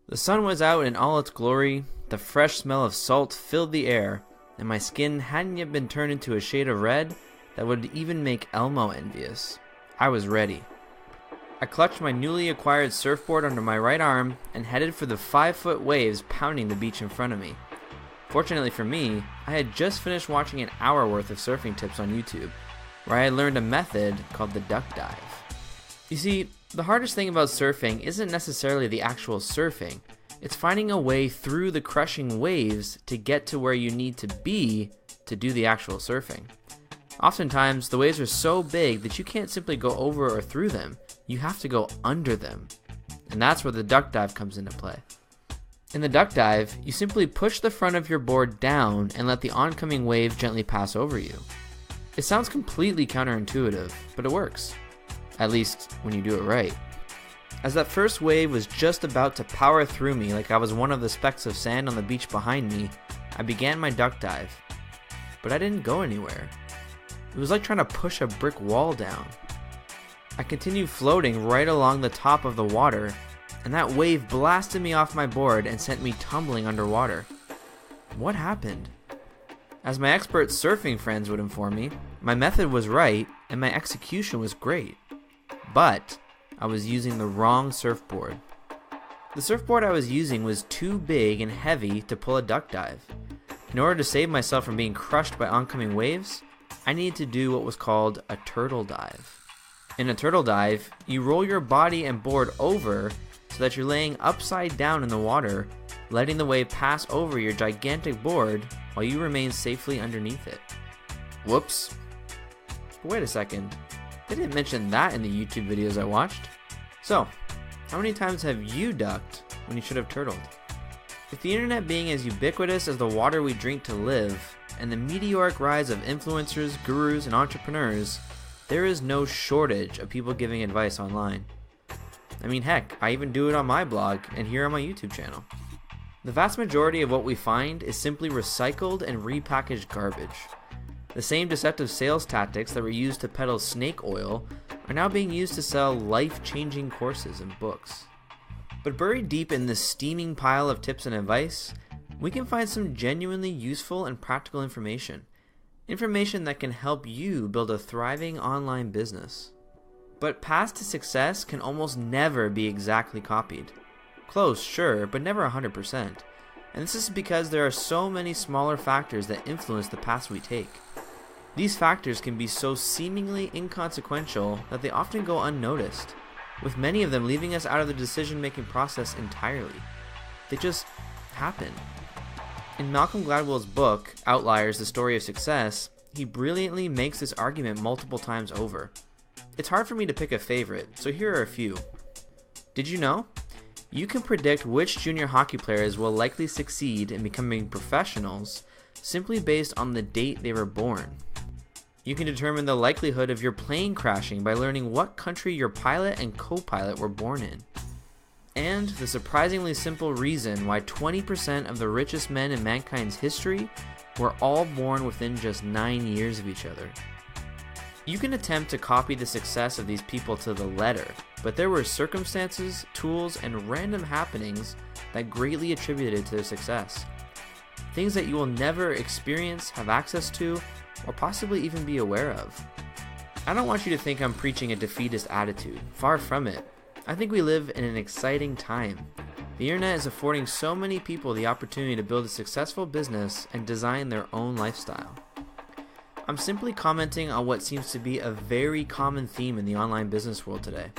The sun was out in all its glory, the fresh smell of salt filled the air, and my skin hadn't yet been turned into a shade of red that would even make Elmo envious. I was ready. I clutched my newly acquired surfboard under my right arm and headed for the 5-foot waves pounding the beach in front of me. Fortunately for me, I had just finished watching an hour worth of surfing tips on YouTube, where I had learned a method called the duck dive. You see, the hardest thing about surfing isn't necessarily the actual surfing. It's finding a way through the crushing waves to get to where you need to be to do the actual surfing. Oftentimes, the waves are so big that you can't simply go over or through them. You have to go under them. And that's where the duck dive comes into play. In the duck dive, you simply push the front of your board down and let the oncoming wave gently pass over you. It sounds completely counterintuitive, but it works. At least, when you do it right. As that first wave was just about to power through me like I was one of the specks of sand on the beach behind me, I began my duck dive. But I didn't go anywhere. It was like trying to push a brick wall down. I continued floating right along the top of the water, and that wave blasted me off my board and sent me tumbling underwater. What happened? As my expert surfing friends would inform me, my method was right and my execution was great. But I was using the wrong surfboard. The surfboard I was using was too big and heavy to pull a duck dive. In order to save myself from being crushed by oncoming waves, I needed to do what was called a turtle dive. In a turtle dive, you roll your body and board over so that you're laying upside down in the water, letting the wave pass over your gigantic board while you remain safely underneath it. Whoops. But wait a second. They didn't mention that in the YouTube videos I watched. So, how many times have you ducked when you should have turtled? With the internet being as ubiquitous as the water we drink to live, and the meteoric rise of influencers, gurus, and entrepreneurs, there is no shortage of people giving advice online. I mean, heck, I even do it on my blog and here on my YouTube channel. The vast majority of what we find is simply recycled and repackaged garbage. The same deceptive sales tactics that were used to peddle snake oil are now being used to sell life-changing courses and books. But buried deep in this steaming pile of tips and advice, we can find some genuinely useful and practical information. Information that can help you build a thriving online business. But paths to success can almost never be exactly copied. Close, sure, but never 100%. And this is because there are so many smaller factors that influence the paths we take. These factors can be so seemingly inconsequential that they often go unnoticed, with many of them leaving us out of the decision-making process entirely. They just happen. In Malcolm Gladwell's book, Outliers: The Story of Success, he brilliantly makes this argument multiple times over. It's hard for me to pick a favorite, so here are a few. Did you know? You can predict which junior hockey players will likely succeed in becoming professionals simply based on the date they were born. You can determine the likelihood of your plane crashing by learning what country your pilot and co-pilot were born in. And the surprisingly simple reason why 20% of the richest men in mankind's history were all born within just 9 years of each other. You can attempt to copy the success of these people to the letter, but there were circumstances, tools, and random happenings that greatly attributed to their success. Things that you will never experience, have access to, or possibly even be aware of. I don't want you to think I'm preaching a defeatist attitude. Far from it. I think we live in an exciting time. The internet is affording so many people the opportunity to build a successful business and design their own lifestyle. I'm simply commenting on what seems to be a very common theme in the online business world today.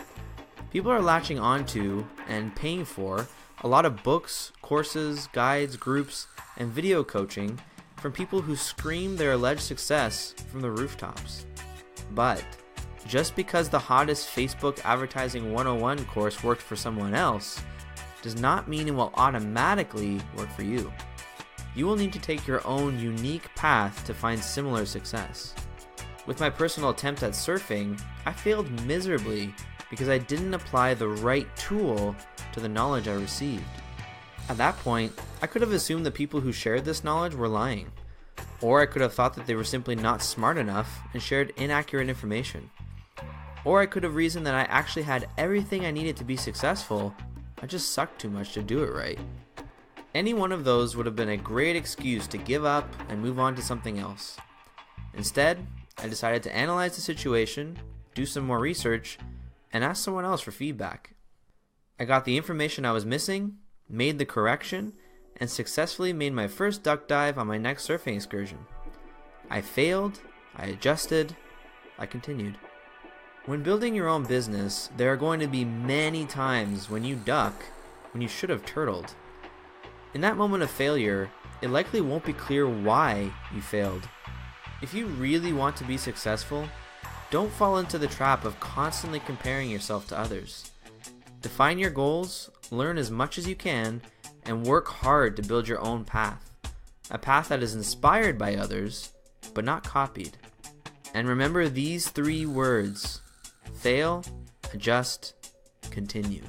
People are latching onto and paying for a lot of books, courses, guides, groups, and video coaching from people who scream their alleged success from the rooftops. But just because the hottest Facebook Advertising 101 course worked for someone else does not mean it will automatically work for you. You will need to take your own unique path to find similar success. With my personal attempt at surfing, I failed miserably because I didn't apply the right tool to the knowledge I received. At that point, I could have assumed the people who shared this knowledge were lying, or I could have thought that they were simply not smart enough and shared inaccurate information. Or I could have reasoned that I actually had everything I needed to be successful, I just sucked too much to do it right. Any one of those would have been a great excuse to give up and move on to something else. Instead, I decided to analyze the situation, do some more research, and ask someone else for feedback. I got the information I was missing, made the correction, and successfully made my first duck dive on my next surfing excursion. I failed, I adjusted, I continued. When building your own business, there are going to be many times when you duck when you should have turtled. In that moment of failure, it likely won't be clear why you failed. If you really want to be successful, don't fall into the trap of constantly comparing yourself to others. Define your goals, learn as much as you can, and work hard to build your own path. A path that is inspired by others, but not copied. And remember these 3 words: fail, adjust, continue.